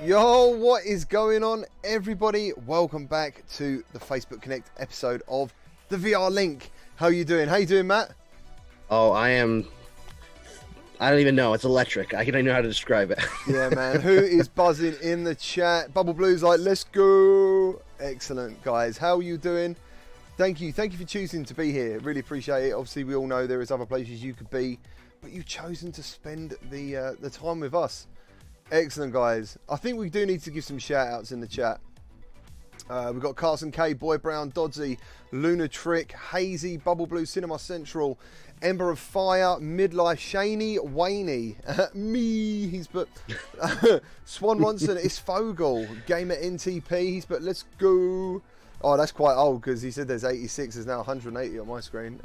Yo, what is going on, everybody? Welcome back to the Facebook Connect episode of the VR Link. How you doing? How you doing, Matt? Oh, I don't even know. It's electric. I don't even know how to describe it. Yeah, man. Who is buzzing in the chat? Bubble Blue's like, let's go. Excellent, guys. How are you doing? Thank you for choosing to be here. Really appreciate it. Obviously, we all know there is other places you could be, but you've chosen to spend the time with us. Excellent, guys. I think we do need to give some shout outs in the chat. We've got Carson K, Boy Brown, Dodsy, Luna Trick, Hazy, Bubble Blue, Cinema Central, Ember of Fire, Midlife, Shaney, Waney, me, he's put Swan Ronson, Isfogel, Gamer NTP, he's put let's go. Oh, that's quite old because he said there's 86, there's now 180 on my screen.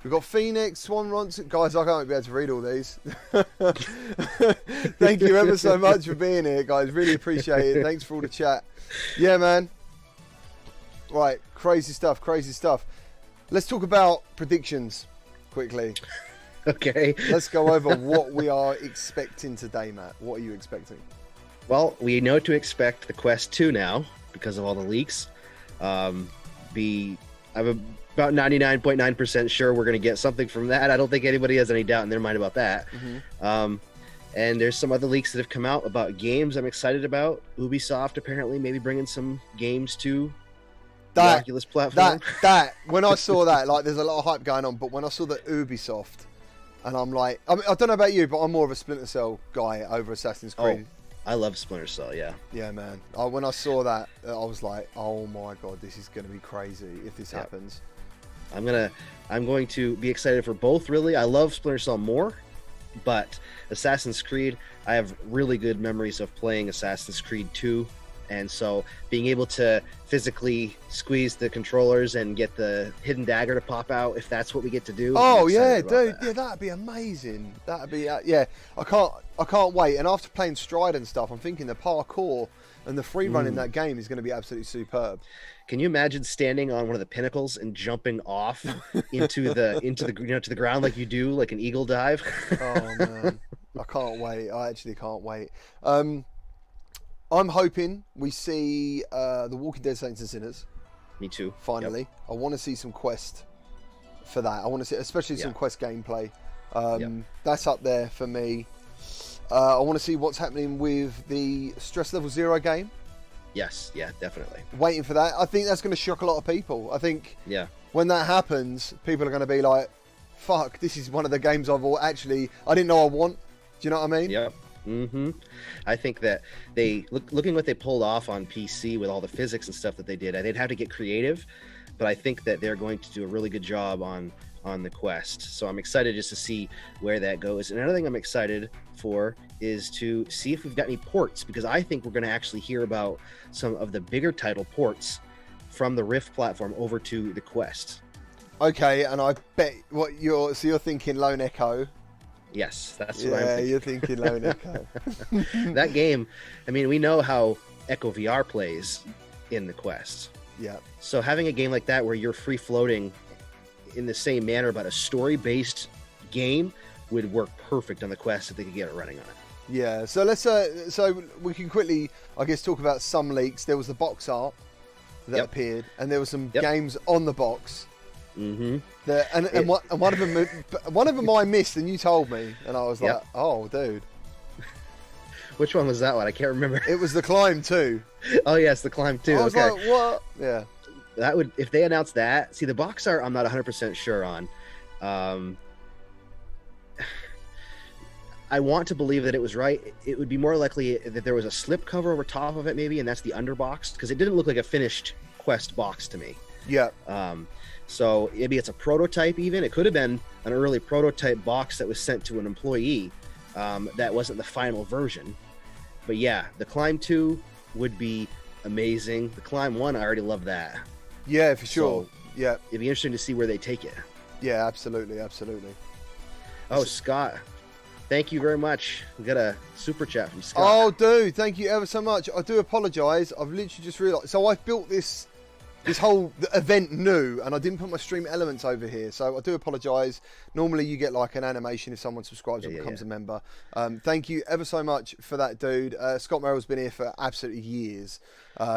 We've got Phoenix, Swan Ronson. Guys, I can't be able to read all these. Thank you ever so much for being here, guys. Really appreciate it. Thanks for all the chat. Yeah, man. Right, crazy stuff, crazy stuff. Let's talk about predictions quickly. Okay. Let's go over what we are expecting today, Matt. What are you expecting? Well, we know to expect the Quest 2 now because of all the leaks. I'm about 99.9% sure we're going to get something from that. I don't think anybody has any doubt in their mind about that. Mm-hmm. And there's some other leaks that have come out about games I'm excited about. Ubisoft apparently maybe bringing some games to the Oculus platform. That when I saw that, like, there's a lot of hype going on, but when I saw the Ubisoft, and I'm like, I don't know about you, but I'm more of a Splinter Cell guy over Assassin's Creed. Oh, I love Splinter Cell, yeah. Yeah, man. When I saw that, I was like, oh my god, this is going to be crazy if this happens. I'm going to be excited for both, really. I love Splinter Cell more, but Assassin's Creed, I have really good memories of playing Assassin's Creed 2, and so being able to physically squeeze the controllers and get the hidden dagger to pop out, if that's what we get to do. Oh yeah, dude, yeah, that'd be amazing. That'd be yeah. I can't wait. And after playing Stride and stuff, I'm thinking the parkour and the free run in that game is going to be absolutely superb. Can you imagine standing on one of the pinnacles and jumping off into the ground like you do, like an eagle dive? Oh man, I can't wait. I actually can't wait. I'm hoping we see The Walking Dead Saints and Sinners. Me too. Finally. Yep. I want to see some Quest for that. I want to see, especially some Quest gameplay. That's up there for me. I want to see what's happening with the Stress Level Zero game. Yes, yeah, definitely. Waiting for that. I think that's going to shock a lot of people. I think when that happens, people are going to be like, fuck, this is one of the games I didn't know I want. Do you know what I mean? Yep. Mm-hmm. I think that looking what they pulled off on PC with all the physics and stuff that they did, they'd have to get creative, but I think that they're going to do a really good job on the Quest. So I'm excited just to see where that goes. And another thing I'm excited for is to see if we've got any ports, because I think we're going to actually hear about some of the bigger title ports from the Rift platform over to the Quest. Okay, and I bet you're thinking Lone Echo. Yes, that's what I'm thinking. Yeah, you're thinking Lone Echo. That game, I mean, we know how Echo VR plays in the Quest. Yeah. So having a game like that where you're free floating in the same manner, but a story-based game would work perfect on the Quest if they could get it running on it. Yeah. So let's so we can quickly, I guess, talk about some leaks. There was the box art that appeared, and there were some games on the box. Mm-hmm. And one of them I missed, and you told me, and I was like, "Oh, dude." Which one was that one? I can't remember. It was the Climb 2. Oh yes, the Climb 2. I was like, "What?" Yeah. That would, if they announced that. See, the box art, I'm not 100% sure on. I want to believe that it was right. It would be more likely that there was a slip cover over top of it, maybe, and that's the underbox, because it didn't look like a finished Quest box to me. Yeah. So maybe it's a prototype even. It could have been an early prototype box that was sent to an employee that wasn't the final version. But yeah, the Climb 2 would be amazing. The Climb 1, I already love that. Yeah, for sure. So yeah. It'd be interesting to see where they take it. Yeah, absolutely, absolutely. Oh, Scott. Thank you very much. We got a super chat from Scott. Oh, dude, thank you ever so much. I do apologise. I've literally just realised. So I've built this this whole event new, and I didn't put my stream elements over here, so I do apologise. Normally you get like an animation if someone subscribes or becomes a member. Thank you ever so much for that, dude. Scott Merrill's been here for absolutely years.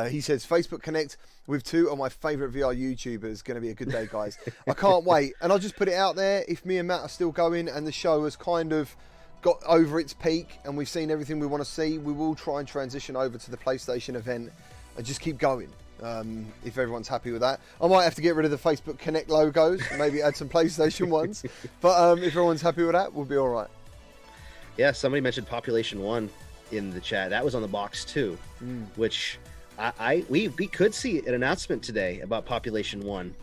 He says, Facebook Connect with 2 of my favourite VR YouTubers. Going to be a good day, guys. I can't wait. And I'll just put it out there, if me and Matt are still going and the show has kind of got over its peak and we've seen everything we want to see, we will try and transition over to the PlayStation event and just keep going. If everyone's happy with that, I might have to get rid of the Facebook Connect logos, maybe add some PlayStation ones, but if everyone's happy with that, we'll be all right. Yeah, somebody mentioned Population 1 in the chat. That was on the box too, which we could see an announcement today about Population 1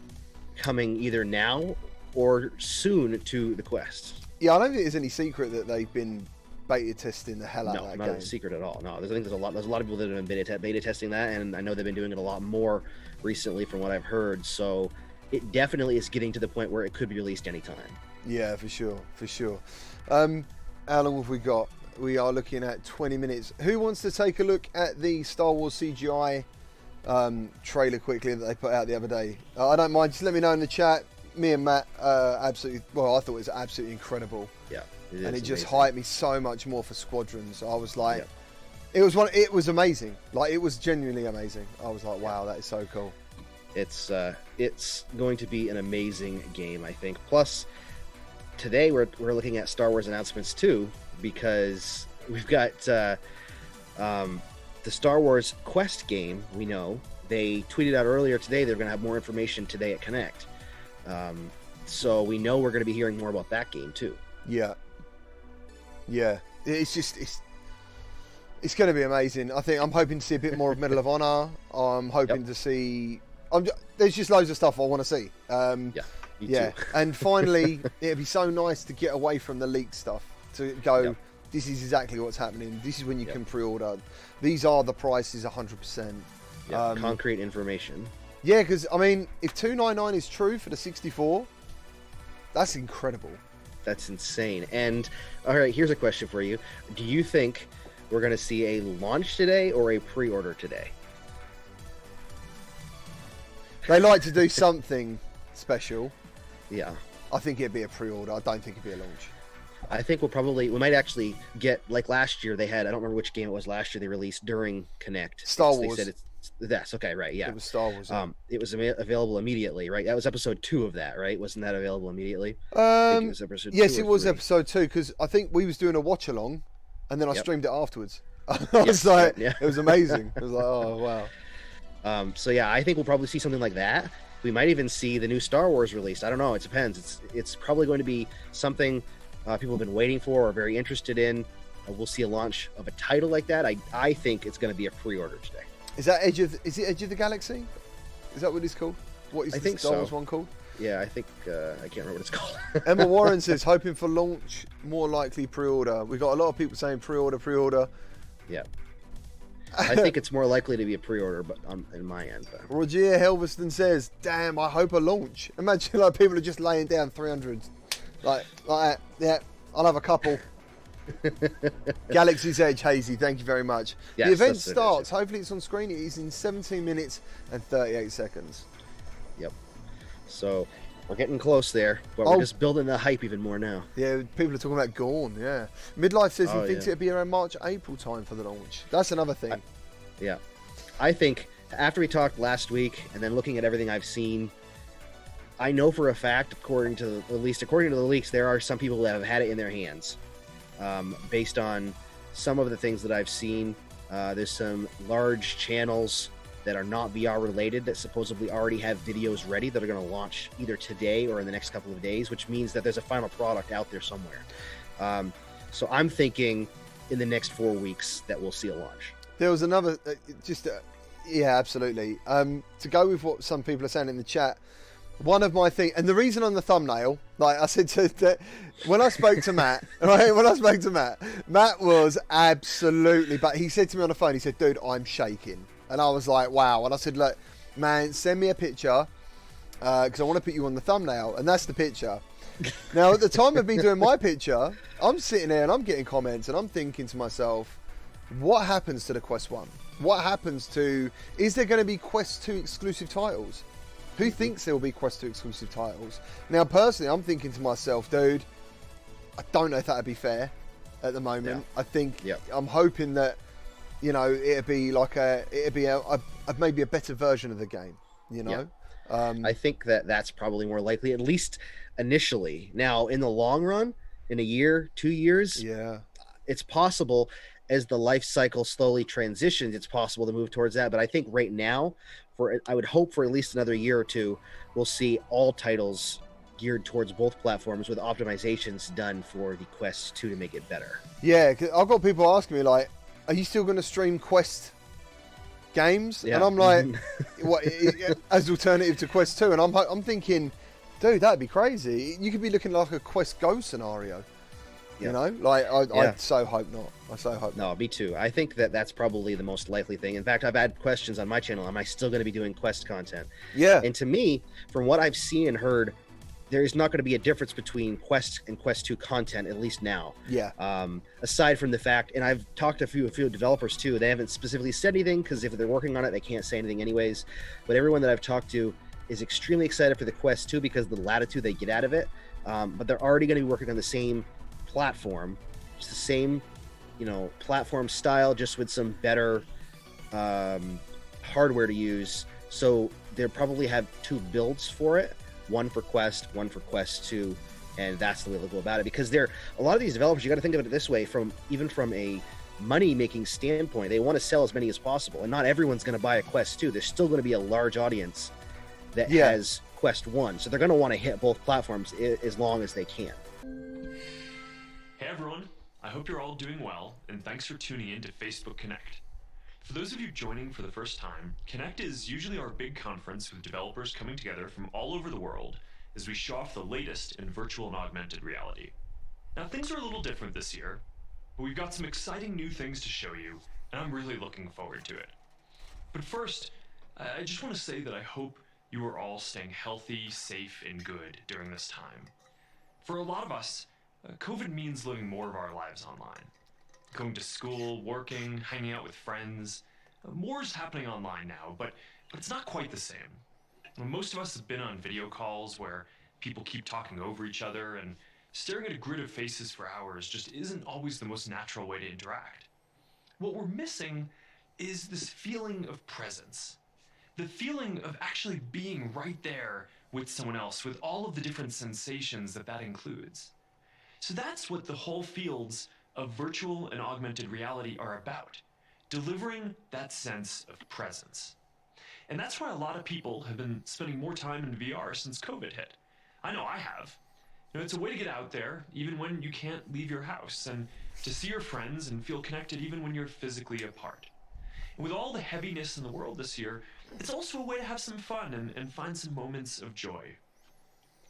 coming either now or soon to the Quest. Yeah, I don't think there's any secret that they've been beta testing the hell out of that game. No, not a secret at all. No, I think there's a lot of people that have been beta testing that, and I know they've been doing it a lot more recently from what I've heard. So it definitely is getting to the point where it could be released anytime. Yeah, for sure. How long have we got? We are looking at 20 minutes. Who wants to take a look at the Star Wars CGI trailer quickly that they put out the other day? I don't mind. Just let me know in the chat. Me and Matt, absolutely. Well, I thought it was absolutely incredible. Yeah. And it just hyped me so much more for Squadrons. I was like, it was amazing. Like, it was genuinely amazing. I was like, wow, that is so cool. It's going to be an amazing game, I think. Plus, today we're looking at Star Wars announcements too, because we've got the Star Wars Quest game. We know they tweeted out earlier today they're going to have more information today at Connect. So we know we're going to be hearing more about that game too. Yeah, it's going to be amazing. I think I'm hoping to see a bit more of Medal of Honor. I'm hoping to see. There's just loads of stuff I want to see. Me too. And finally, it'd be so nice to get away from the leaked stuff. To go, this is exactly what's happening. This is when you can pre-order. These are the prices, 100%. Concrete information. Yeah, because I mean, if 299 is true for the 64, that's incredible. That's insane. And all right, here's a question for you. Do you think we're going to see a launch today or a pre-order today? They like to do something special. Yeah. I think it'd be a pre-order. I don't think it'd be a launch. I think we might actually get, like last year they had, I don't remember which game it was last year they released during Connect. Star Wars. They said that's okay, right? Yeah, it was Star Wars. Yeah. It was available immediately, right? That was episode 2 of that, right? Wasn't that available immediately? I think it was episode yes, 2 it was 3. episode 2 because I think we was doing a watch along, and then I streamed it afterwards. I was like, it was amazing. It was like, oh wow. So yeah, I think we'll probably see something like that. We might even see the new Star Wars released. I don't know. It depends. It's probably going to be something people have been waiting for or very interested in. We'll see a launch of a title like that. I think it's going to be a pre-order today. Is it Edge of the Galaxy? Is that what it's called? What is the Star Wars one called? Yeah, I think I can't remember what it's called. Emma Warren says hoping for launch, more likely pre-order. We got a lot of people saying pre-order. Yeah. I think it's more likely to be a pre-order, but in my end. But. Roger Helveston says, "Damn, I hope a launch." Imagine like people are just laying down 300, like that. Yeah, I'll have a couple. Galaxy's Edge, Hazy, thank you very much. Yes, the event starts. Hopefully, it's on screen. It is in 17 minutes and 38 seconds. Yep. So we're getting close there, but we're just building the hype even more now. Yeah, people are talking about Gorn. Yeah, Midlife says he thinks it'd be around March, April time for the launch. That's another thing. I think after we talked last week, and then looking at everything I've seen, I know for a fact, according to the leaks, there are some people that have had it in their hands. Based on some of the things that I've seen, there's some large channels that are not VR related that supposedly already have videos ready that are going to launch either today or in the next couple of days, which means that there's a final product out there somewhere. So I'm thinking in the next 4 weeks that we'll see a launch. There was another, yeah, absolutely. To go with what some people are saying in the chat, one of my things, and the reason on the thumbnail, like I said when I spoke to Matt, right? Matt was absolutely, but he said to me on the phone, he said, "Dude, I'm shaking," and I was like, "Wow!" And I said, "Look, man, send me a picture because I want to put you on the thumbnail," and that's the picture. Now, at the time of me doing my picture, I'm sitting there and I'm getting comments, and I'm thinking to myself, what happens to the Quest 1? What happens to... Is there going to be Quest 2 exclusive titles? Who thinks there will be Quest 2 exclusive titles? Now, personally, I'm thinking to myself, dude, I don't know if that would be fair at the moment. I think I'm hoping that, you know, it'd be like maybe a better version of the game, you know? I think that's probably more likely, at least initially. Now, in the long run, in a year, 2 years, it's possible. As the life cycle slowly transitions, it's possible to move towards that. But I think right now, I would hope for at least another year or two, we'll see all titles geared towards both platforms with optimizations done for the Quest 2 to make it better. Yeah, 'cause I've got people asking me, like, are you still going to stream Quest games? And I'm like, what, as alternative to Quest 2? And I'm thinking, dude, that'd be crazy. You could be looking like a Quest Go scenario. You know, like I so hope not. I so hope not. No, me too. I think that's probably the most likely thing. In fact, I've had questions on my channel. Am I still going to be doing Quest content? Yeah. And to me, from what I've seen and heard, there is not going to be a difference between Quest and Quest 2 content, at least now. Yeah. Aside from the fact, and I've talked to a few developers too, they haven't specifically said anything because if they're working on it, they can't say anything anyways. But everyone that I've talked to is extremely excited for the Quest 2 because of the latitude they get out of it. But they're already going to be working on the same platform, just the same, you know, platform style, just with some better hardware to use. So they'll probably have 2 builds for it, one for Quest, one for Quest 2, and that's the way they'll go about it. Because a lot of these developers, you got to think of it this way, even from a money-making standpoint, they want to sell as many as possible, and not everyone's going to buy a Quest 2. There's still going to be a large audience that has Quest 1, so they're going to want to hit both platforms as long as they can. Hey everyone, I hope you're all doing well, and thanks for tuning in to Facebook Connect. For those of you joining for the first time, Connect is usually our big conference with developers coming together from all over the world as we show off the latest in virtual and augmented reality. Now things are a little different this year, but we've got some exciting new things to show you, and I'm really looking forward to it. But first, I just want to say that I hope you are all staying healthy, safe, and good during this time. For a lot of us, COVID means living more of our lives online. Going to school, working, hanging out with friends. More is happening online now, but it's not quite the same. Most of us have been on video calls where people keep talking over each other, and staring at a grid of faces for hours just isn't always the most natural way to interact. What we're missing is this feeling of presence. The feeling of actually being right there with someone else, with all of the different sensations that includes. So that's what the whole fields of virtual and augmented reality are about, delivering that sense of presence. And that's why a lot of people have been spending more time in VR since COVID hit. I know I have. You know, it's a way to get out there, even when you can't leave your house, and to see your friends and feel connected even when you're physically apart. And with all the heaviness in the world this year, it's also a way to have some fun and find some moments of joy.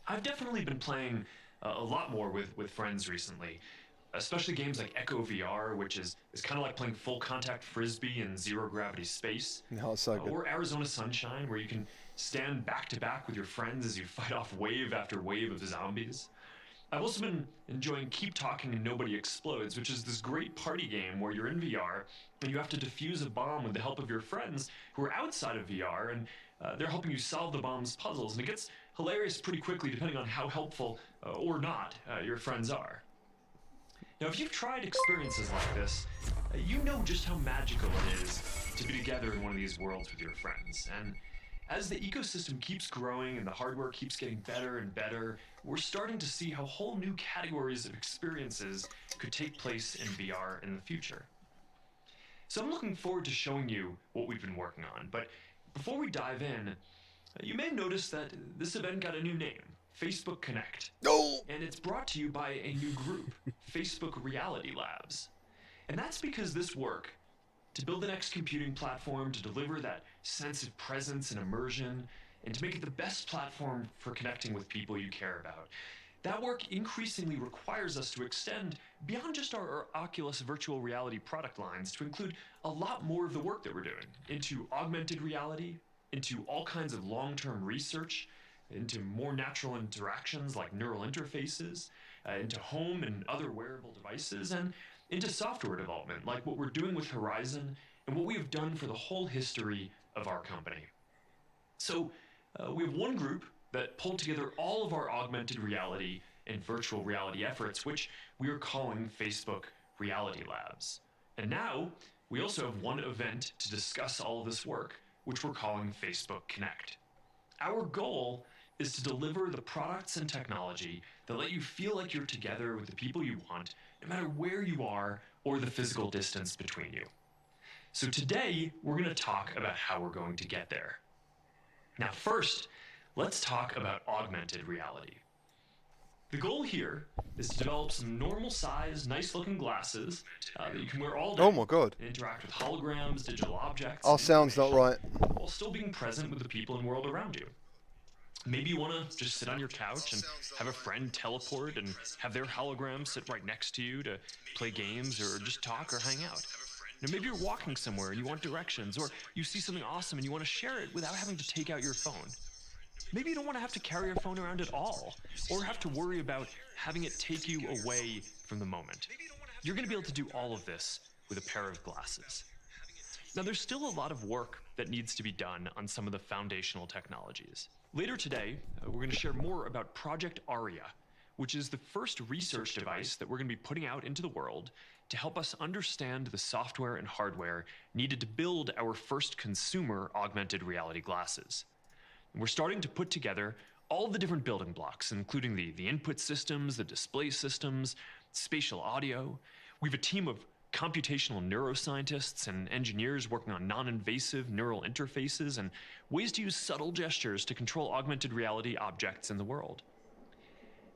I've definitely been playing a lot more with friends recently, especially games like Echo VR, which is kind of like playing full contact frisbee in zero gravity space. No, it's so good. Or Arizona Sunshine, where you can stand back to back with your friends as you fight off wave after wave of zombies. I've also been enjoying Keep Talking and Nobody Explodes, which is this great party game where you're in VR and you have to defuse a bomb with the help of your friends who are outside of VR, and they're helping you solve the bomb's puzzles. And it gets hilarious pretty quickly depending on how helpful or not your friends are. Now, if you've tried experiences like this, you know just how magical it is to be together in one of these worlds with your friends. And as the ecosystem keeps growing and the hardware keeps getting better and better, we're starting to see how whole new categories of experiences could take place in VR in the future. So I'm looking forward to showing you what we've been working on. But before we dive in, you may notice that this event got a new name, Facebook Connect. No! And it's brought to you by a new group, Facebook Reality Labs. And that's because this work, to build the next computing platform, to deliver that sense of presence and immersion, and to make it the best platform for connecting with people you care about, that work increasingly requires us to extend beyond just our Oculus virtual reality product lines to include a lot more of the work that we're doing into augmented reality, into all kinds of long-term research, into more natural interactions like neural interfaces, into home and other wearable devices, and into software development, like what we're doing with Horizon and what we have done for the whole history of our company. So we have one group that pulled together all of our augmented reality and virtual reality efforts, which we are calling Facebook Reality Labs. And now we also have one event to discuss all of this work, which we're calling Facebook Connect. Our goal is to deliver the products and technology that let you feel like you're together with the people you want, no matter where you are or the physical distance between you. So today, we're going to talk about how we're going to get there. Now first, let's talk about augmented reality. The goal here is to develop some normal-sized, nice-looking glasses that you can wear all day. Oh my god. And interact with holograms, digital objects. Our sound's not right. While still being present with the people and world around you. Maybe you want to just sit on your couch and have a friend teleport and have their hologram sit right next to you to play games or just talk or hang out. Now, maybe you're walking somewhere and you want directions, or you see something awesome and you want to share it without having to take out your phone. Maybe you don't want to have to carry your phone around at all, or have to worry about having it take you away from the moment. You're going to be able to do all of this with a pair of glasses. Now, there's still a lot of work that needs to be done on some of the foundational technologies. Later today, we're going to share more about Project Aria, which is the first research device that we're going to be putting out into the world to help us understand the software and hardware needed to build our first consumer augmented reality glasses. And we're starting to put together all the different building blocks, including the input systems, the display systems, spatial audio. We have a team of computational neuroscientists and engineers working on non-invasive neural interfaces and ways to use subtle gestures to control augmented reality objects in the world.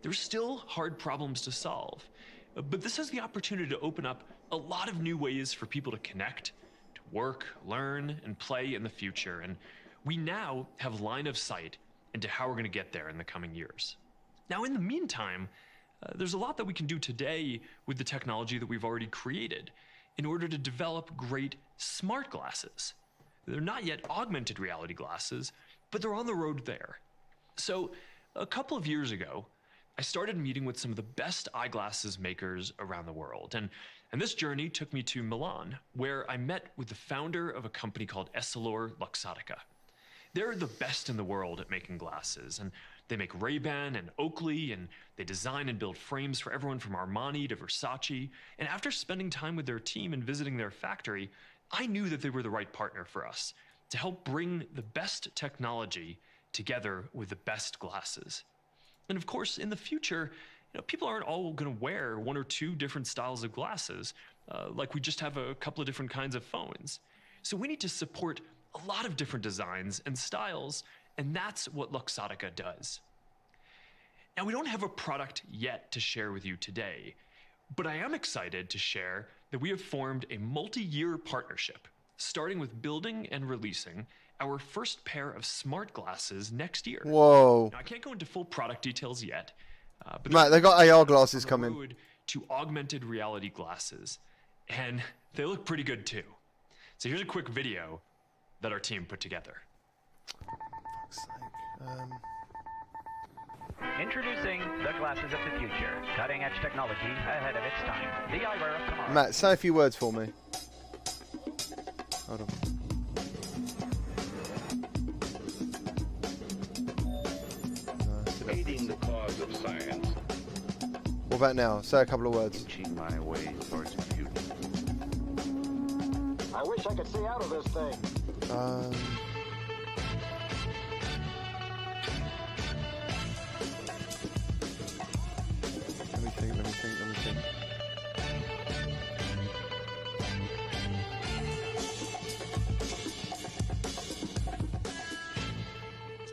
There's still hard problems to solve, but this has the opportunity to open up a lot of new ways for people to connect, to work, learn, and play in the future, and we now have line of sight into how we're going to get there in the coming years. Now, in the meantime, there's a lot that we can do today with the technology that we've already created in order to develop great smart glasses. They're not yet augmented reality glasses, but they're on the road there. So a couple of years ago, I started meeting with some of the best eyeglasses makers around the world. And this journey took me to Milan, where I met with the founder of a company called Logtiech. They're the best in the world at making glasses, and they make Ray-Ban and Oakley, and they design and build frames for everyone from Armani to Versace. And after spending time with their team and visiting their factory, I knew that they were the right partner for us to help bring the best technology together with the best glasses. And of course, in the future, people aren't all going to wear one or two different styles of glasses, like we just have a couple of different kinds of phones. So we need to support a lot of different designs and styles, and that's what Logtiech does. Now, we don't have a product yet to share with you today, but I am excited to share that we have formed a multi-year partnership, starting with building and releasing our first pair of smart glasses next year. Whoa. Now, I can't go into full product details yet, but Matt, they got AR glasses coming. To augmented reality glasses, and they look pretty good too. So here's a quick video that our team put together. Fuck's sake. Introducing the glasses of the future. Cutting-edge technology ahead of its time. The eyewear of tomorrow. Matt, say a few words for me. Hold on. Aiding the cause of science. What about now? Say a couple of words. Inching my way towards beauty. I wish I could see out of this thing. Let me think.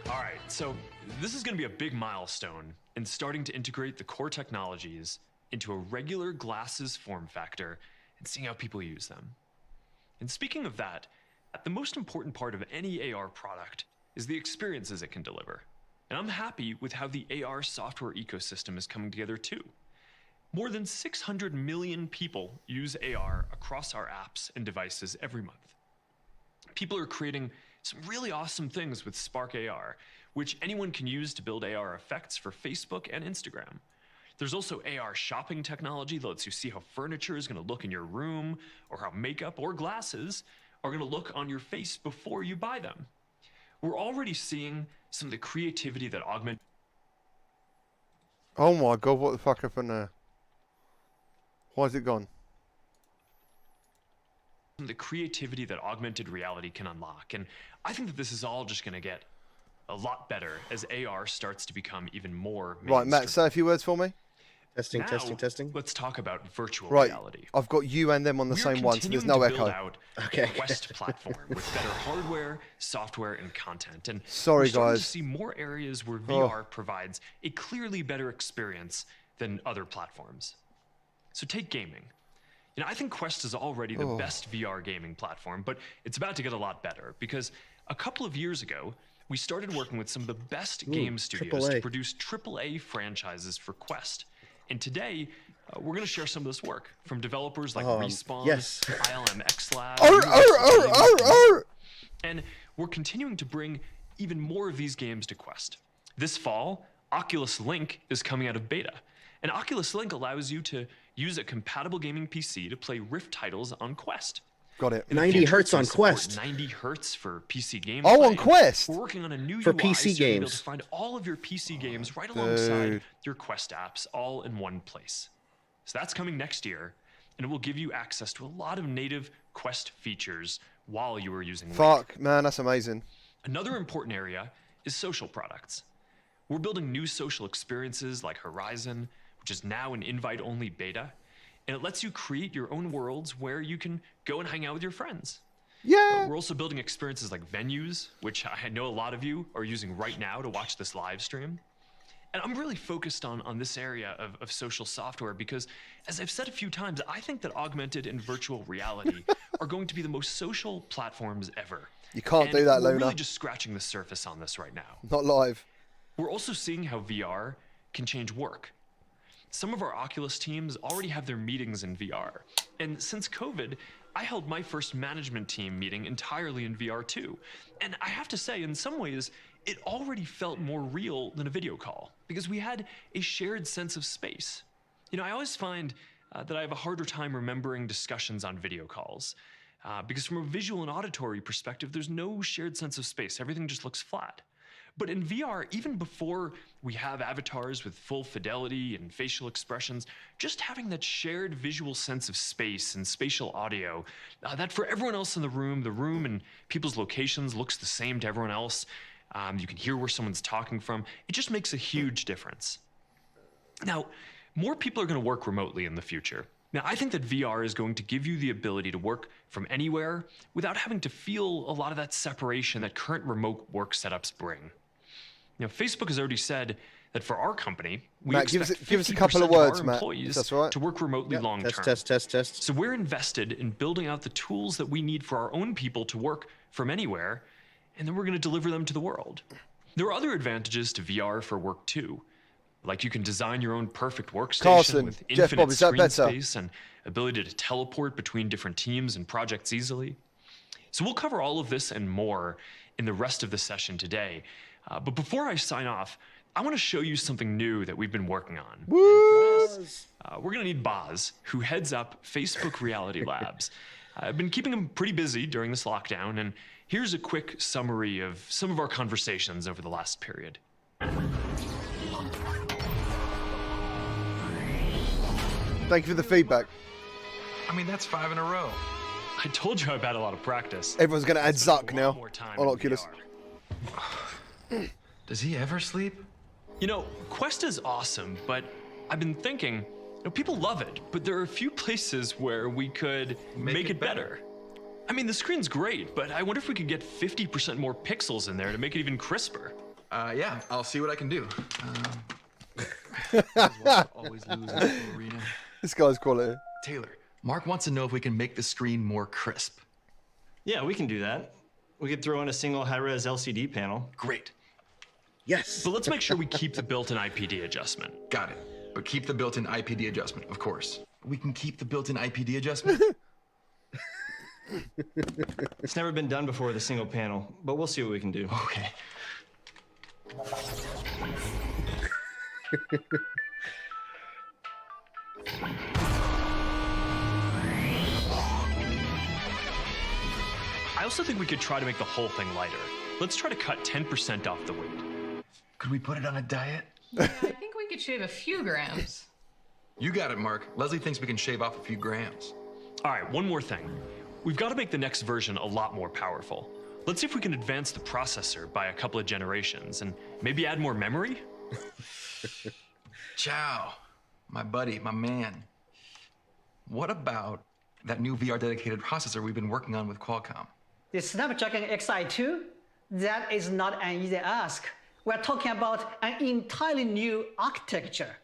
All right, so this is going to be a big milestone in starting to integrate the core technologies into a regular glasses form factor and seeing how people use them. And speaking of that, the most important part of any AR product is the experiences it can deliver. And I'm happy with how the AR software ecosystem is coming together too. More than 600 million people use AR across our apps and devices every month. People are creating some really awesome things with Spark AR, which anyone can use to build AR effects for Facebook and Instagram. There's also AR shopping technology that lets you see how furniture is going to look in your room, or how makeup or glasses are going to look on your face before you buy them. We're already seeing some of the creativity that Oh my god, what the fuck happened there? Why is it gone? augmented reality can unlock. And I think that this is all just going to get a lot better as AR starts to become even more mainstream. Right, Matt, say a few words for me. Testing, Now, testing, testing. Let's talk about virtual Right, reality. I've got you and them on the same one, so there's no Build echo. out Okay. a Quest platform with better hardware, software, and content. And Sorry, we're starting guys. to see more areas where VR provides a clearly better experience than other platforms. So take gaming. You know, I think Quest is already the best VR gaming platform, but it's about to get a lot better because a couple of years ago, we started working with some of the best game studios to produce AAA franchises for Quest. And today, we're going to share some of this work from developers like Respawn, ILM X Lab, and we're continuing to bring even more of these games to Quest. This fall, Oculus Link is coming out of beta. And Oculus Link allows you to use a compatible gaming PC to play Rift titles on Quest. Got it. 90 hertz on Quest. 90 hertz for PC games. Oh, on Quest. We're working on a new For UI PC so you'll be able games. to find all of your PC games right alongside your Quest apps, all in one place. So that's coming next year, and it will give you access to a lot of native Quest features while you are using Link. Fuck, man, that's amazing. Another important area is social products. We're building new social experiences like Horizon, which is now an invite-only beta, and it lets you create your own worlds where you can go and hang out with your friends. Yeah. We're also building experiences like venues, which I know a lot of you are using right now to watch this live stream. And I'm really focused on this area of social software because, as I've said a few times, I think that augmented and virtual reality are going to be the most social platforms ever. You can't do that, We're Luna. really just scratching the surface on this right now. Not live. We're also seeing how VR can change work. Some of our Oculus teams already have their meetings in VR. And since COVID, I held my first management team meeting entirely in VR too. And I have to say, in some ways, it already felt more real than a video call because we had a shared sense of space. You know, I always find that I have a harder time remembering discussions on video calls because from a visual and auditory perspective, there's no shared sense of space. Everything just looks flat. But in VR, even before we have avatars with full fidelity and facial expressions, just having that shared visual sense of space and spatial audio, that for everyone else in the room and people's locations looks the same to everyone else. You can hear where someone's talking from. It just makes a huge difference. Now, more people are going to work remotely in the future. Now, I think that VR is going to give you the ability to work from anywhere without having to feel a lot of that separation that current remote work setups bring. You know, Facebook has already said that for our company, we Matt, expect give us a 50% couple of of our words, Matt, if employees that's all right. to work remotely long term. Test. So we're invested in building out the tools that we need for our own people to work from anywhere, and then we're going to deliver them to the world. There are other advantages to VR for work too. Like you can design your own perfect workstation Carson, with Jeff infinite Bob, is that screen better? space and ability to teleport between different teams and projects easily. So we'll cover all of this and more in the rest of the session today. But before I sign off, I want to show you something new that we've been working on. And for this, we're going to need Boz, who heads up Facebook Reality Labs. I've been keeping him pretty busy during this lockdown, and here's a quick summary of some of our conversations over the last period. Thank you for the feedback. I mean, that's 5 in a row. I told you I've had a lot of practice. Everyone's going to add I spent Zuck a now lot more time on in Oculus. VR. Does he ever sleep? You know, Quest is awesome, but I've been thinking, you know, people love it, but there are a few places where we could make it better. I mean, the screen's great, but I wonder if we could get 50% more pixels in there to make it even crisper. Yeah, I'll see what I can do. Always lose in the arena. This guy's quality. Taylor, Mark wants to know if we can make the screen more crisp. Yeah, we can do that. We could throw in a single high-res LCD panel. Great. Yes. But let's make sure we keep the built-in IPD adjustment. Got it. But keep the built-in IPD adjustment, of course. We can keep the built-in IPD adjustment? It's never been done before with a single panel, but we'll see what we can do. Okay. I also think we could try to make the whole thing lighter. Let's try to cut 10% off the weight. Could we put it on a diet? I think we could shave a few grams. You got it, Mark. Leslie thinks we can shave off a few grams. All right, one more thing. We've got to make the next version a lot more powerful. Let's see if we can advance the processor by a couple of generations and maybe add more memory. Ciao, my buddy, my man. What about that new VR dedicated processor we've been working on with Qualcomm? The Snapdragon XI2? That is not an easy ask. We're talking about an entirely new architecture.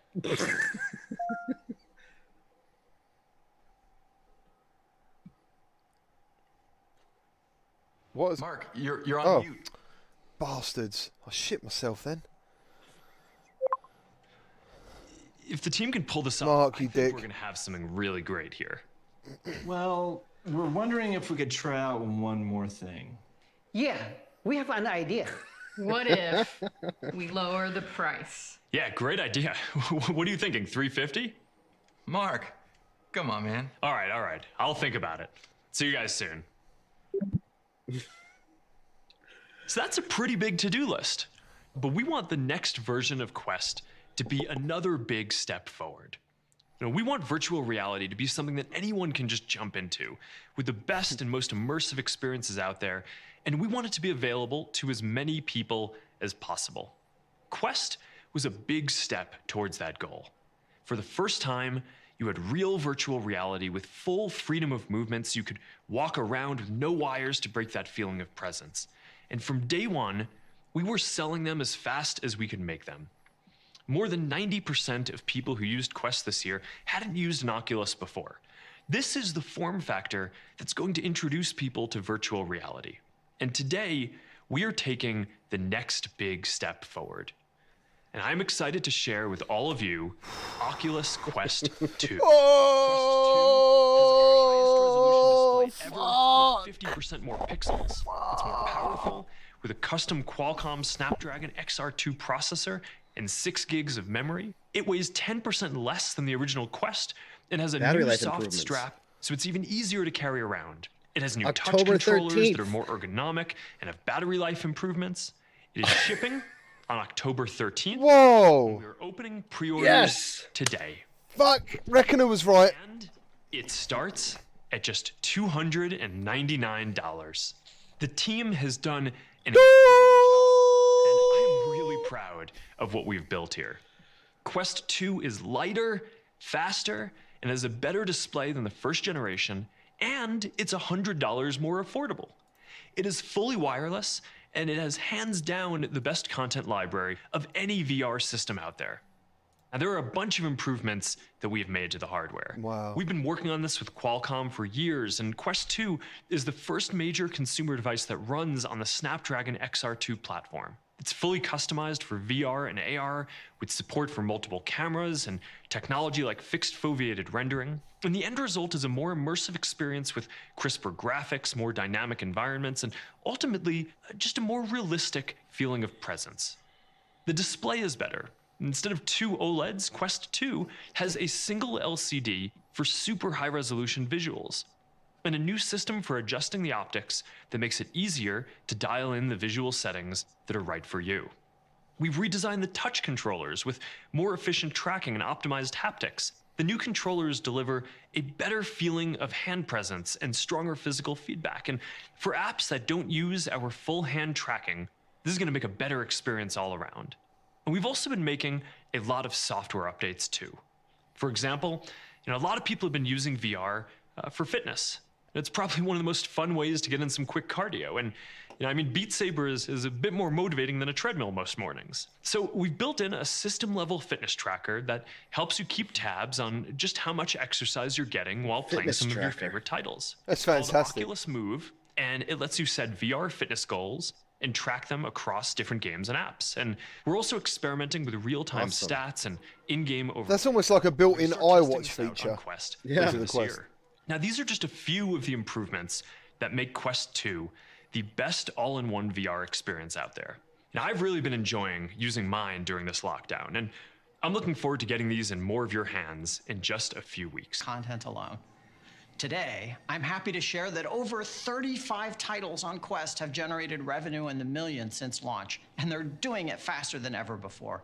What is... Mark, you're on mute. Bastards. I shit myself then. If the team can pull this off, Mark, I you think dick. we're going to have something really great here. Well, we're wondering if we could try out one more thing. Yeah, we have an idea. What if we lower the price? Yeah, great idea. What are you thinking, 350? Mark, come on, man. All right. I'll think about it. See you guys soon. So that's a pretty big to-do list. But we want the next version of Quest to be another big step forward. You know, we want virtual reality to be something that anyone can just jump into with the best and most immersive experiences out there, and we want it to be available to as many people as possible. Quest was a big step towards that goal. For the first time, you had real virtual reality with full freedom of movements. You could walk around with no wires to break that feeling of presence. And from day one, we were selling them as fast as we could make them. More than 90% of people who used Quest this year hadn't used an Oculus before. This is the form factor that's going to introduce people to virtual reality. And today, we are taking the next big step forward. And I'm excited to share with all of you Oculus Quest 2. Oh, Quest 2 has our highest resolution display ever with 50% more pixels. It's more powerful with a custom Qualcomm Snapdragon XR2 processor and 6 gigs of memory. It weighs 10% less than the original Quest and has a Battery new life soft improvements. strap, so it's even easier to carry around. It has new touch October controllers 13th. that are more ergonomic and have battery life improvements. It is shipping on October 13th. Whoa. We're opening pre-orders Yes. today. Fuck. Reckoner was right. And it starts at just $299. The team has done an incredible job, and I'm really proud of what we've built here. Quest 2 is lighter, faster, and has a better display than the first generation, and it's $100 more affordable. It is fully wireless, and it has hands down the best content library of any VR system out there. Now, there are a bunch of improvements that we've made to the hardware. Wow. We've been working on this with Qualcomm for years, and Quest 2 is the first major consumer device that runs on the Snapdragon XR2 platform. It's fully customized for VR and AR with support for multiple cameras and technology like fixed foveated rendering. And the end result is a more immersive experience with crisper graphics, more dynamic environments, and ultimately just a more realistic feeling of presence. The display is better. Instead of 2 OLEDs, Quest 2 has a single LCD for super high resolution visuals, and a new system for adjusting the optics that makes it easier to dial in the visual settings that are right for you. We've redesigned the touch controllers with more efficient tracking and optimized haptics. The new controllers deliver a better feeling of hand presence and stronger physical feedback. And for apps that don't use our full hand tracking, this is going to make a better experience all around. And we've also been making a lot of software updates too. For example, a lot of people have been using VR for fitness. It's probably one of the most fun ways to get in some quick cardio. And Beat Saber is a bit more motivating than a treadmill most mornings. So we've built in a system-level fitness tracker that helps you keep tabs on just how much exercise you're getting while playing Fitness some of your tracker. favorite titles. That's It's called fantastic. Oculus Move, and it lets you set VR fitness goals and track them across different games and apps. And we're also experimenting with real-time Awesome. stats and in-game over. That's almost like a built-in iWatch feature. Quest Yeah. later For the this Quest. year. Now, these are just a few of the improvements that make Quest 2 the best all-in-one VR experience out there. Now, I've really been enjoying using mine during this lockdown, and I'm looking forward to getting these in more of your hands in just a few weeks. Content alone. Today, I'm happy to share that over 35 titles on Quest have generated revenue in the millions since launch, and they're doing it faster than ever before.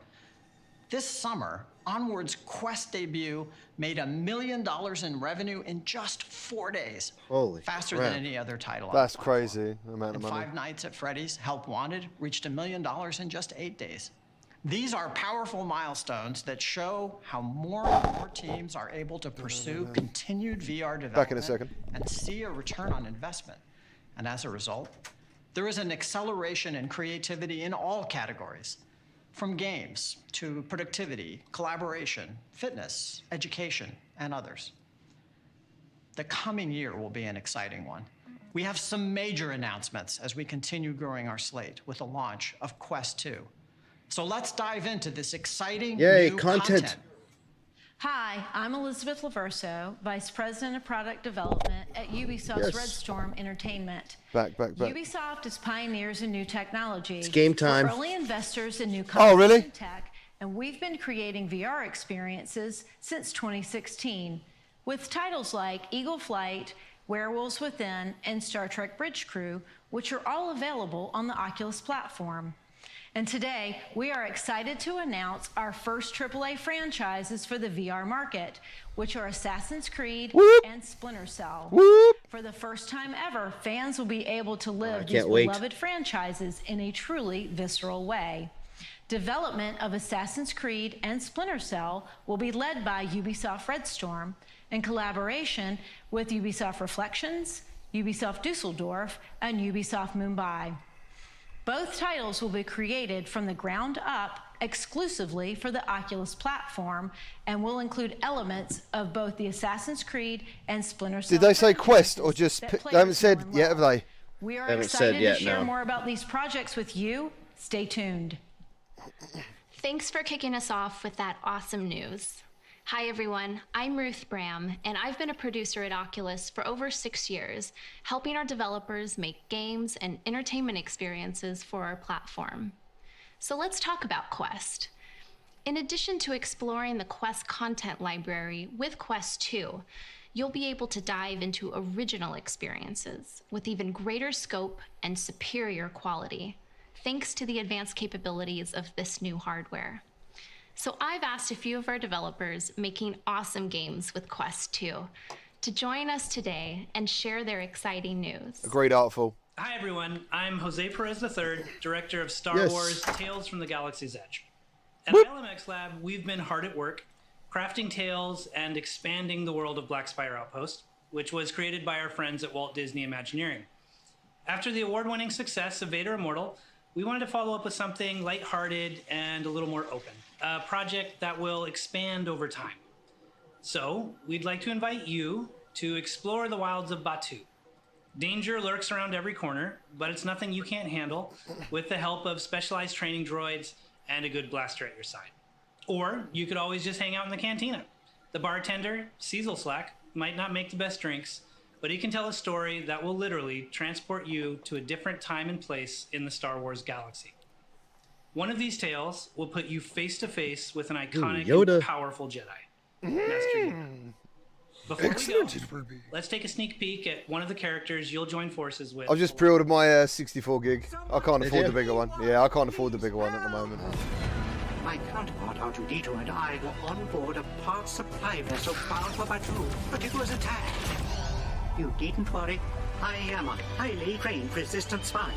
This summer, Onward's Quest debut made $1 million in revenue in just 4 days. Holy faster crap. than any other title. That's crazy, the amount of And money. Five Nights at Freddy's Help Wanted reached $1 million in just 8 days. These are powerful milestones that show how more and more teams are able to pursue continued VR development Back in a second. and see a return on investment. And as a result, there is an acceleration in creativity in all categories, from games to productivity, collaboration, fitness, education, and others. The coming year will be an exciting one. We have some major announcements as we continue growing our slate with the launch of Quest 2. So let's dive into this exciting new content. Hi, I'm Elizabeth Laverso, Vice President of Product Development at Ubisoft's Red Storm Entertainment. Back. Ubisoft is pioneers in new technology. It's game time. We're early investors in new really? tech, and we've been creating VR experiences since 2016 with titles like Eagle Flight, Werewolves Within, and Star Trek Bridge Crew, which are all available on the Oculus platform. And today, we are excited to announce our first AAA franchises for the VR market, which are Assassin's Creed and Splinter Cell. For the first time ever, fans will be able to live these beloved franchises in a truly visceral way. Development of Assassin's Creed and Splinter Cell will be led by Ubisoft Red Storm in collaboration with Ubisoft Reflections, Ubisoft Dusseldorf, and Ubisoft Mumbai. Both titles will be created from the ground up exclusively for the Oculus platform and will include elements of both the Assassin's Creed and Splinter Cell. Did they say Quest or just... They haven't said yet, have they? We are excited to share more about these projects with you. Stay tuned. Thanks for kicking us off with that awesome news. Hi everyone, I'm Ruth Bram, and I've been a producer at Oculus for over 6 years, helping our developers make games and entertainment experiences for our platform. So let's talk about Quest. In addition to exploring the Quest content library with Quest 2, you'll be able to dive into original experiences with even greater scope and superior quality, thanks to the advanced capabilities of this new hardware. So I've asked a few of our developers making awesome games with Quest 2 to join us today and share their exciting news. Great artful. Hi everyone, I'm Jose Perez III, Director of Star Wars Tales from the Galaxy's Edge. At ILMX Lab, we've been hard at work, crafting tales and expanding the world of Black Spire Outpost, which was created by our friends at Walt Disney Imagineering. After the award-winning success of Vader Immortal, we wanted to follow up with something lighthearted and a little more open, a project that will expand over time. So, we'd like to invite you to explore the wilds of Batuu. Danger lurks around every corner, but it's nothing you can't handle with the help of specialized training droids and a good blaster at your side. Or you could always just hang out in the cantina. The bartender, Cecil Slack, might not make the best drinks, but he can tell a story that will literally transport you to a different time and place in the Star Wars galaxy. One of these tales will put you face to face with an iconic and powerful Jedi, Master Yoda. Before we go, let's take a sneak peek at one of the characters you'll join forces with. I've just pre-ordered my 64 gig. I can't afford the bigger one. Yeah, I can't afford the bigger one at the moment. My counterpart R2D2 and I were on board a parts supply vessel bound for Batuu, but it was attacked. You needn't worry. I am a highly trained resistance spy.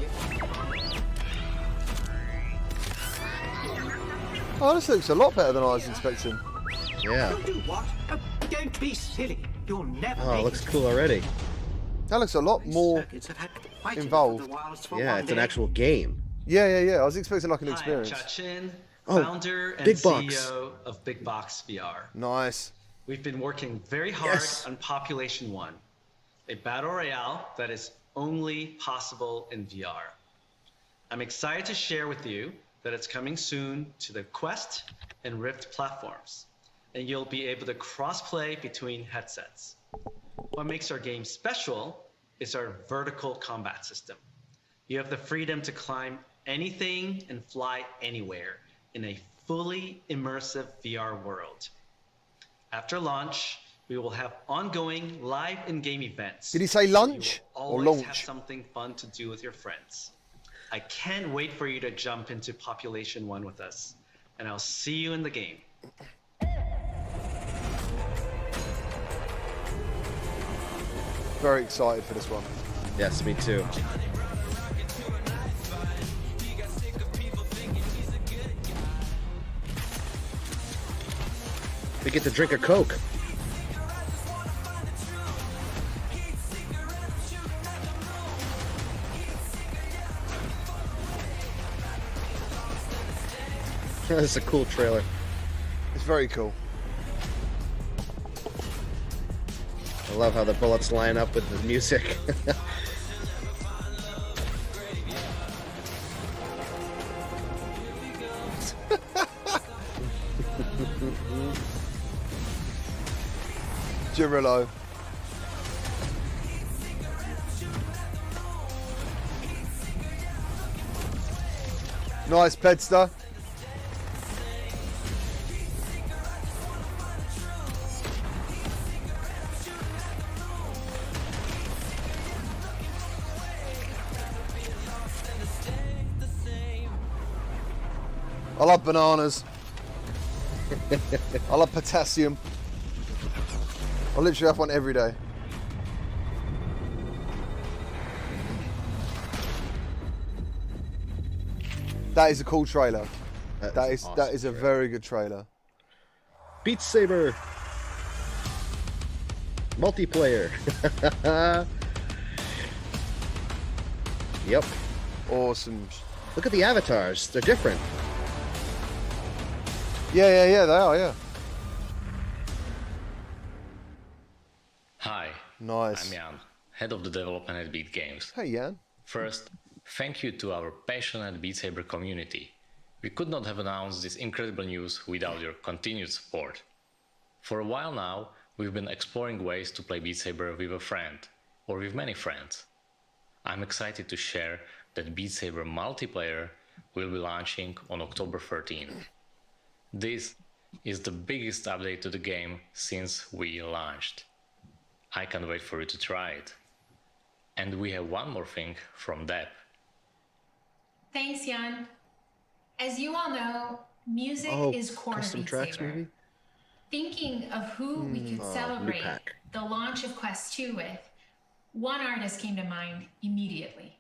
Oh, this looks a lot better than I was expecting. Yeah. You'll do what? Don't be silly. You'll never Oh, it looks cool already. That looks a lot more involved. Yeah, it's an actual game. Yeah. I was expecting like an experience. Hi, I'm Cha-Chin, Oh, founder and Big Box. CEO of Big Box VR. Nice. We've been working very hard on Population 1, a battle royale that is only possible in VR. I'm excited to share with you that it's coming soon to the Quest and Rift platforms, and you'll be able to cross-play between headsets. What makes our game special is our vertical combat system. You have the freedom to climb anything and fly anywhere in a fully immersive VR world. After launch, we will have ongoing live in-game events. Did he say lunch or always have launch? something fun to do with your friends. I can't wait for you to jump into Population 1 with us, and I'll see you in the game. Very excited for this one. Yes, me too. We get to drink a Coke. This is a cool trailer. It's very cool. I love how the bullets line up with the music. Girillo. Nice, Pedster. I love bananas. I love potassium. I literally have one every day. That is a cool trailer. That is a very good trailer. Beat Saber. Multiplayer. Yep. Awesome. Look at the avatars. They're different. Yeah, they are, yeah. Hi. Nice. I'm Jan, head of the development at Beat Games. Hey, Jan. First, thank you to our passionate Beat Saber community. We could not have announced this incredible news without your continued support. For a while now, we've been exploring ways to play Beat Saber with a friend, or with many friends. I'm excited to share that Beat Saber multiplayer will be launching on October 13th. This is the biggest update to the game since we launched. I can't wait for you to try it. And we have one more thing from Deb. Thanks, Jan. As you all know, music is core to custom Beat tracks, Saber. maybe? Thinking of who we could new celebrate pack. the launch of Quest 2 with, one artist came to mind immediately.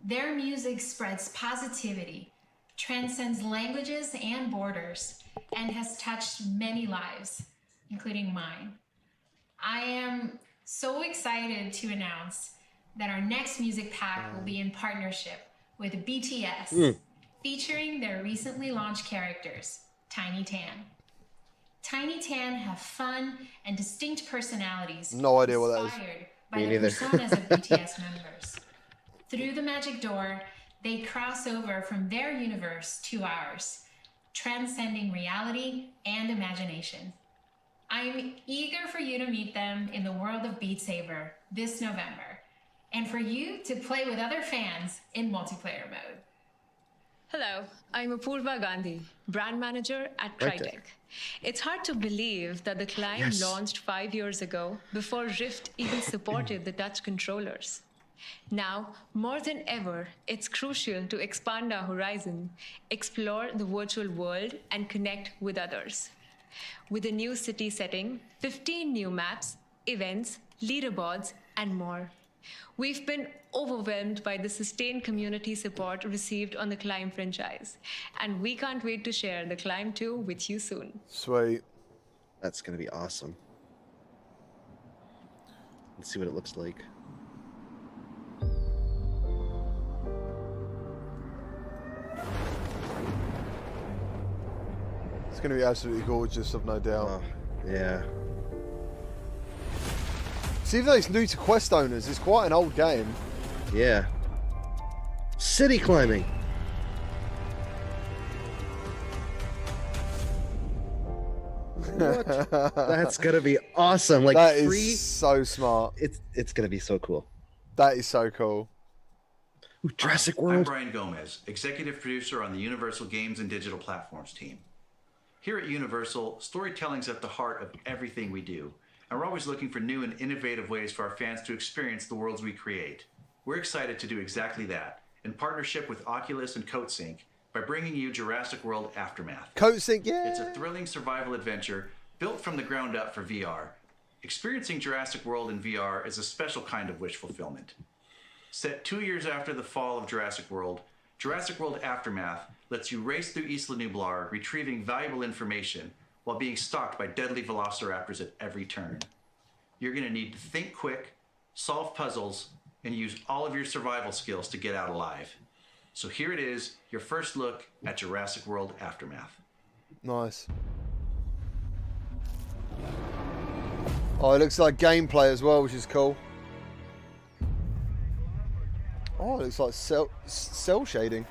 Their music spreads positivity, transcends languages and borders, and has touched many lives, including mine. I am so excited to announce that our next music pack will be in partnership with BTS, featuring their recently launched characters, Tiny Tan. Tiny Tan have fun and distinct personalities. No idea what that is. Inspired by Me the neither. personas of BTS members. Through the magic door, they cross over from their universe to ours, transcending reality and imagination. I'm eager for you to meet them in the world of Beat Saber this November, and for you to play with other fans in multiplayer mode. Hello, I'm Apurva Gandhi, brand manager at Tritech. It's hard to believe that the Climb launched 5 years ago before Rift even supported the touch controllers. Now, more than ever, it's crucial to expand our horizon, explore the virtual world, and connect with others. With a new city setting, 15 new maps, events, leaderboards, and more. We've been overwhelmed by the sustained community support received on the Climb franchise, and we can't wait to share the Climb 2 with you soon. Sweet. That's going to be awesome. Let's see what it looks like. It's going to be absolutely gorgeous, I've no doubt. Oh, yeah. See, even though it's new to Quest owners, it's quite an old game. Yeah. City climbing. What? That's gonna be awesome. Like that free. is so smart. It's gonna be so cool. That is so cool. Jurassic I'm World. Brian Gomez, executive producer on the Universal Games and Digital Platforms team. Here at Universal, storytelling's at the heart of everything we do, and we're always looking for new and innovative ways for our fans to experience the worlds we create. We're excited to do exactly that, in partnership with Oculus and CodeSync, by bringing you Jurassic World Aftermath. CodeSync, yeah! It's a thrilling survival adventure built from the ground up for VR. Experiencing Jurassic World in VR is a special kind of wish fulfillment. Set 2 years after the fall of Jurassic World Aftermath lets you race through Isla Nublar, retrieving valuable information while being stalked by deadly velociraptors at every turn. You're going to need to think quick, solve puzzles, and use all of your survival skills to get out alive. So here it is, your first look at Jurassic World Aftermath. Nice. Oh, it looks like gameplay as well, which is cool. Oh, it looks like cell shading.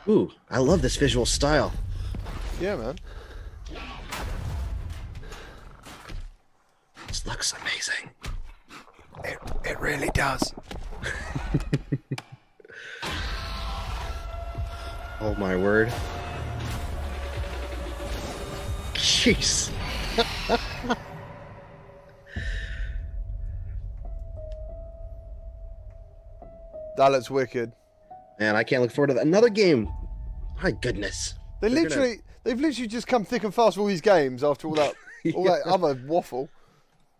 Ooh, I love this visual style. Yeah, man. This looks amazing. It really does. Oh my word. Jeez. That looks wicked. Man, I can't look forward to that. Another game. My goodness. They've literally just come thick and fast with all these games after all that other waffle.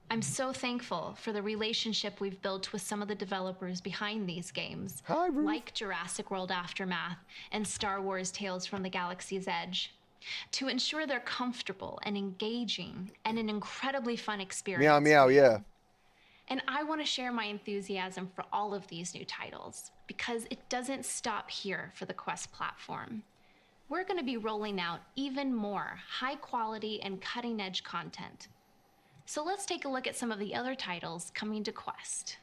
I'm so thankful for the relationship we've built with some of the developers behind these games, like Jurassic World Aftermath and Star Wars Tales from the Galaxy's Edge, to ensure they're comfortable and engaging and an incredibly fun experience. Meow, meow, yeah. And I want to share my enthusiasm for all of these new titles, because it doesn't stop here for the Quest platform. We're going to be rolling out even more high quality and cutting edge content. So let's take a look at some of the other titles coming to Quest.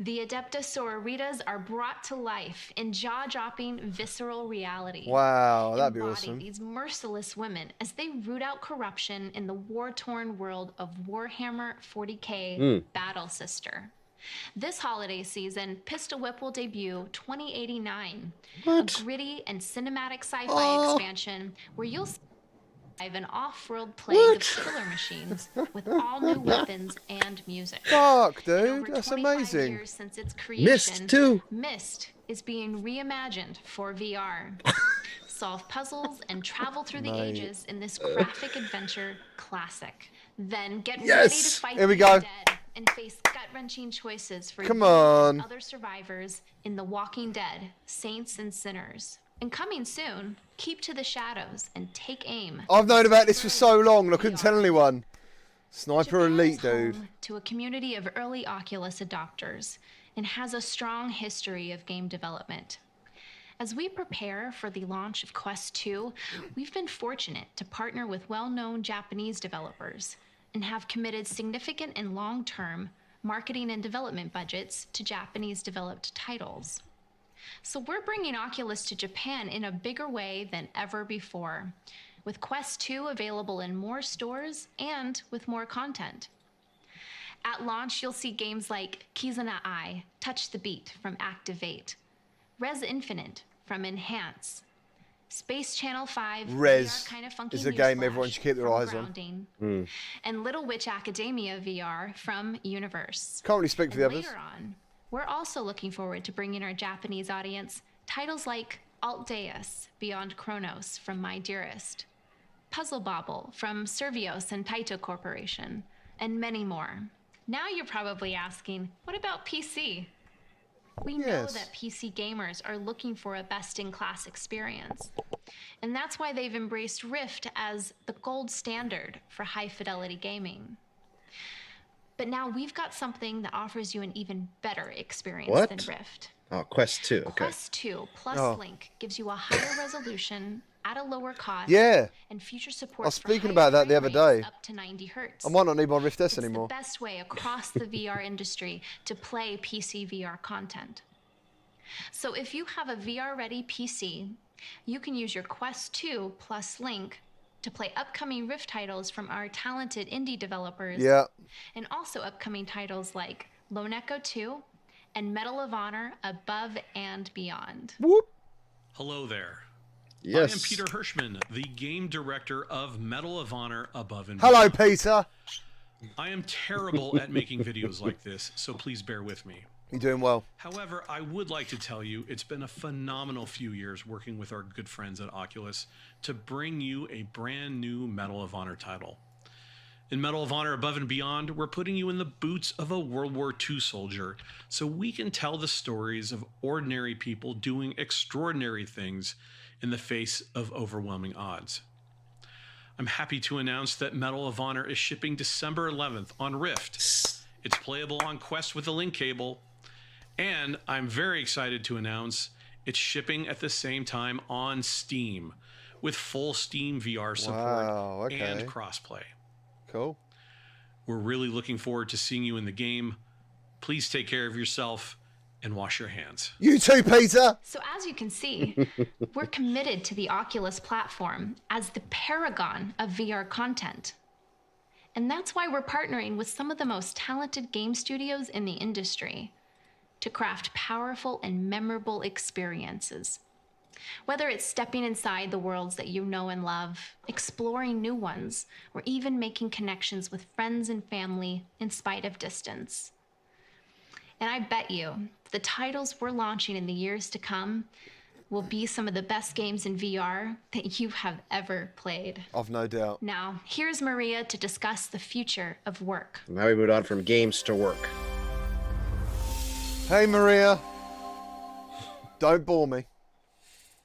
The Adepta Sororitas are brought to life in jaw-dropping visceral reality. Wow, that'd be Embody awesome. These merciless women as they root out corruption in the war-torn world of Warhammer 40k Battle Sister. This holiday season, Pistol Whip will debut 2089, a gritty and cinematic sci-fi expansion where you'll survive an off-world plague of killer machines with all new weapons and music. Fuck, dude, that's amazing. Years since its creation, Myst too. Myst is being reimagined for VR. Solve puzzles and travel through the ages in this graphic adventure classic. Then get ready to fight Here we the go. dead and face gut-wrenching choices for Come you on. and other survivors in The Walking Dead, Saints and Sinners. And coming soon, Keep to the Shadows and Take Aim. I've known about this for so long and I couldn't tell anyone. Sniper Elite, dude. To a community of early Oculus adopters and has a strong history of game development. As we prepare for the launch of Quest 2, we've been fortunate to partner with well-known Japanese developers and have committed significant and long-term marketing and development budgets to Japanese-developed titles. So we're bringing Oculus to Japan in a bigger way than ever before, with Quest 2 available in more stores and with more content. At launch, you'll see games like Kizuna Eye, Touch the Beat from Activate, Res Infinite from Enhance, Space Channel 5 Res VR Kinda Funky is a game Newsflash everyone should keep their from eyes on. Grounding, and Little Witch Academia VR from Universe. Can't really speak for the And others. later on, we're also looking forward to bringing our Japanese audience titles like Alt Deus, Beyond Chronos from My Dearest, Puzzle Bobble from Servios and Taito Corporation, and many more. Now you're probably asking, what about PC? We know that PC gamers are looking for a best-in-class experience. And that's why they've embraced Rift as the gold standard for high-fidelity gaming. But now we've got something that offers you an even better experience than Rift. Oh, Quest 2, okay. Quest 2 plus Link gives you a higher resolution at a lower cost and future support I was for speaking higher about that the frame other rates day. up to 90 hertz. I might not need my Rift S It's anymore. the best way across the VR industry to play PC VR content. So if you have a VR-ready PC, you can use your Quest 2 plus Link to play upcoming Rift titles from our talented indie developers. Yeah. And also upcoming titles like Lone Echo 2 and Medal of Honor Above and Beyond. Whoop. Hello there. Yes. I am Peter Hirschman, the game director of Medal of Honor Above and Hello, Beyond. Peter. I am terrible at making videos like this, so please bear with me. You're doing well. However, I would like to tell you it's been a phenomenal few years working with our good friends at Oculus to bring you a brand new Medal of Honor title. In Medal of Honor Above and Beyond, we're putting you in the boots of a World War II soldier so we can tell the stories of ordinary people doing extraordinary things in the face of overwhelming odds. I'm happy to announce that Medal of Honor is shipping December 11th on Rift. It's playable on Quest with a link cable. And I'm very excited to announce it's shipping at the same time on Steam with full Steam VR support and crossplay. Cool. We're really looking forward to seeing you in the game. Please take care of yourself and wash your hands. You too, Peter. So as you can see, we're committed to the Oculus platform as the paragon of VR content. And that's why we're partnering with some of the most talented game studios in the industry to craft powerful and memorable experiences. Whether it's stepping inside the worlds that you know and love, exploring new ones, or even making connections with friends and family in spite of distance. And I bet you the titles we're launching in the years to come will be some of the best games in VR that you have ever played. I've no doubt. Now, here's Maria to discuss the future of work. Now we moved on from games to work. Hey, Maria. Don't bore me.